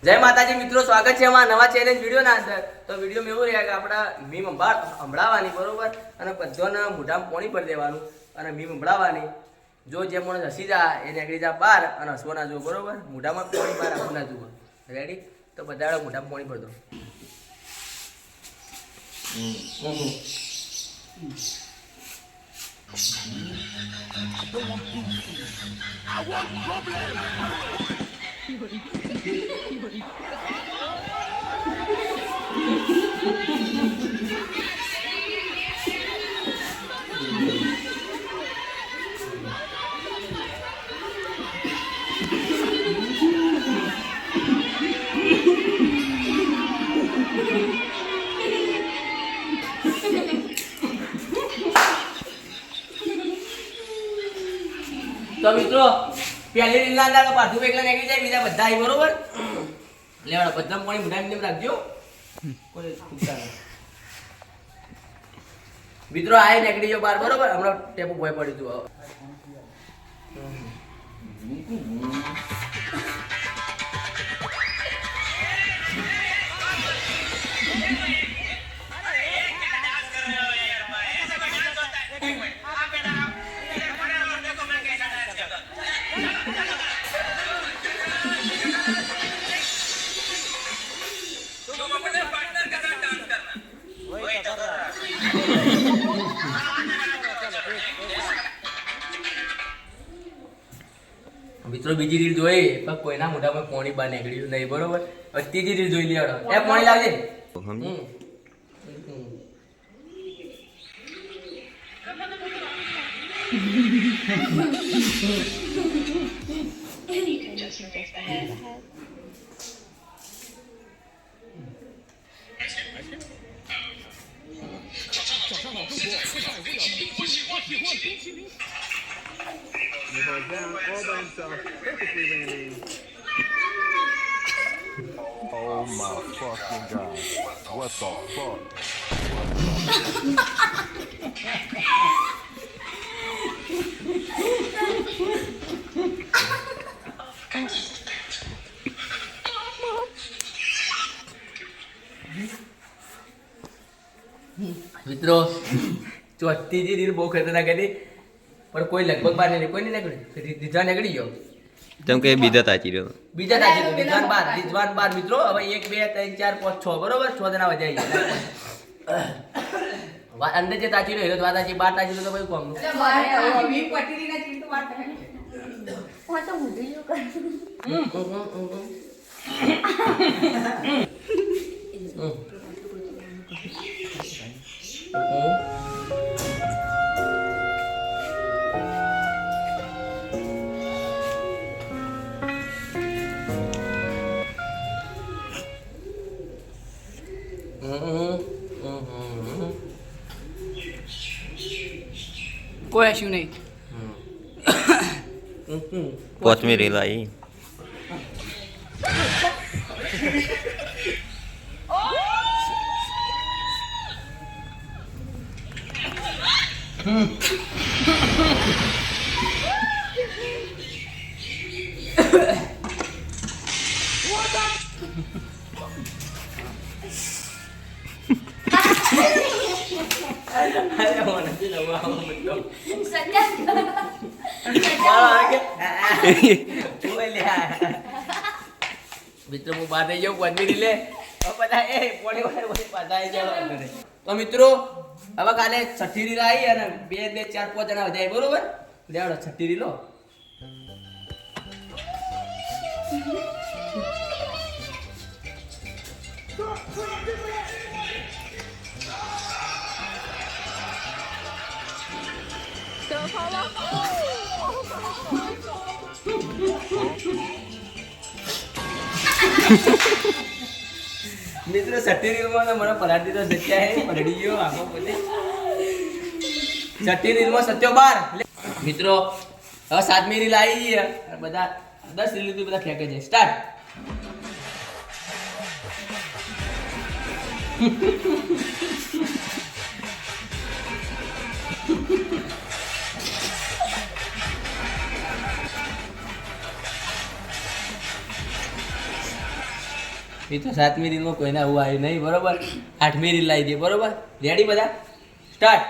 જય માતાજી મિત્રો, સ્વાગત છે અમારા નવા ચેલેન્જ વિડીયોના અંદર. તો વિડીયોમાં એવું રહ્યા કે આપણા મીમ સંભળાવવાની બરોબર, અને બધાના મોઢામાં પાણી ભરી દેવાનું અને મીમ સંભળાવવાની. જો જે માણસ હસી જાય એને નીકળી જાય બહાર અને હસવો ના જુઓ બરોબર. મોઢામાં પાણી બહાર આપવું ના જુઓ. રેડી? તો બધા મોઢામાં પાણી ભરી દો. તો મિત્રો પહેલી રીલના અંદર પાછું એકલા નીકળી જાય, બીજા બધા આવી બરોબર. લેવાડો બધા પાણી મુઠાની જેમ રાખજો, કોઈ ખૂટતા નહીં. મિત્રો આ નીકળી જાવ બહાર બરોબર. હમણાં ટેપુ ભય પડી તું. મિત્રો બીજી રીલ જોઈ પણ કોઈના મોઢામાં પાણી બહાર નીકળ્યું નહીં બરોબર. ત્રીજી રીલ જોઈ લેવાડો. એ પાણી લાવજે. Oh my fucking god. What the fuck? મિત્રો ચોથી જે રીલ બહુ ખતરનાક હતી પણ કોઈ લગભગ બાર નહીં, કોઈ નહીં નીકળ્યું. દીધા નીકળી ગયો. જેમ કે બીજા તાચી રહ્યો, બીજા તાચી રહ્યો. દીધવાન બાર મિત્રો. હવે 1 2 3 4 5 6 બરોબર. 6 જણા વધ્યા ગયા. અંદર જે તાચી રહ્યો તો તાચી બાર તાચી તો ભાઈ કોમ કોઈ હસ્યું નહીં. પાંચમી રીલ આવી. મિત્રો હું બહાર થઈ જાઉં પંદરી લે તો મિત્રો હવે કાલે 6ઠ્ઠી રીલ આવી અને 2 2 4 5 જણા વધ્યા બરોબર. લેવડો 6ઠ્ઠી રીલો. મિત્રો 6ઠ્ઠી રીલમાં મને પલાટી તો સત્યા હે પલડી ગયો આખો પોતે. 6ઠ્ઠી રીલમાં સત્યો 12. મિત્રો હવે 7મી રીલ આવી બધા 10 રીલ બધા ફેંકે છે. સ્ટાર્ટ. મિત્રો 7મી રીલમાં કોઈને આવું આવ્યું નહીં બરોબર. 8મી રીલ લાવી દઈએ બરોબર. રેડી બધા સ્ટાર્ટ.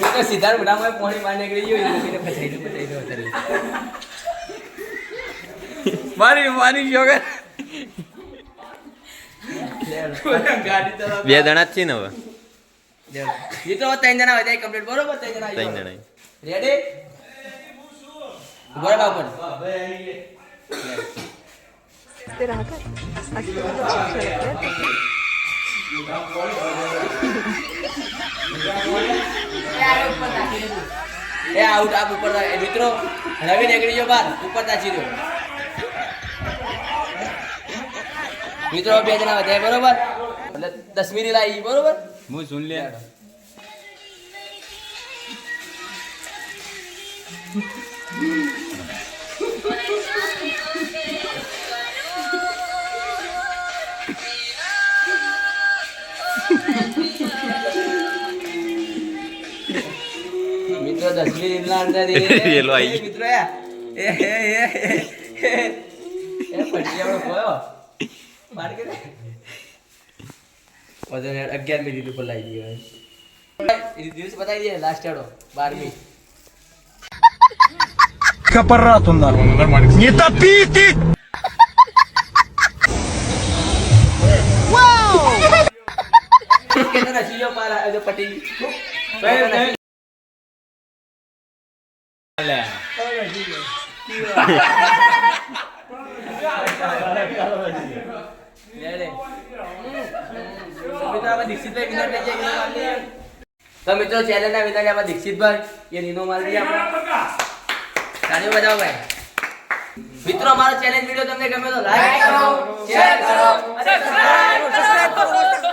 મિત્રો સિદ્ધાર્થ મોઢામાં પાણી બહાર નીકળી ગયું એટલે એને ફસાઈ દો અત્યારે. મારી જોગર ગાડી ચલાવતા. બે જણા જ છે ને હવે મિત્રો 3 જણા વધારે કમ્પ્લીટ બરોબર. 3 જણા ત્રણ જણા રેડી બરાબર પણ तेरा हाथ अच्छा लगता है એ આઉટ આપ ઉપર થાય. મિત્રો રવિ નીકળી ગયો બહાર ઉપર તાચી દો. મિત્રો 2 જણા વધારે બરોબર એટલે 10મી રીલ આવી બરોબર. હું સુન લે મિત્રો 10મી રીલ ના અંદર રેલો આવી. મિત્રો એ પડી આપણો ગયો માર કે વજન 11મી રીલ ઉપર લાવી ગયો. એ દિવસ બતાવી દે લાસ્ટ હેડો 12મી. કે તો નસી જો પારા એ પટી તો મિત્રો ચેનલ ના વિનાને આપણે દીક્ષિતભાઈ એ નીનો મારી દઈએ આપણે. તાળીઓ બજાવો ભાઈ. મિત્રો અમારો ચેલેન્જ વિડીયો તમને ગમે તો લાઈક કરો, શેર કરો અને સબસ્ક્રાઇબ કરો.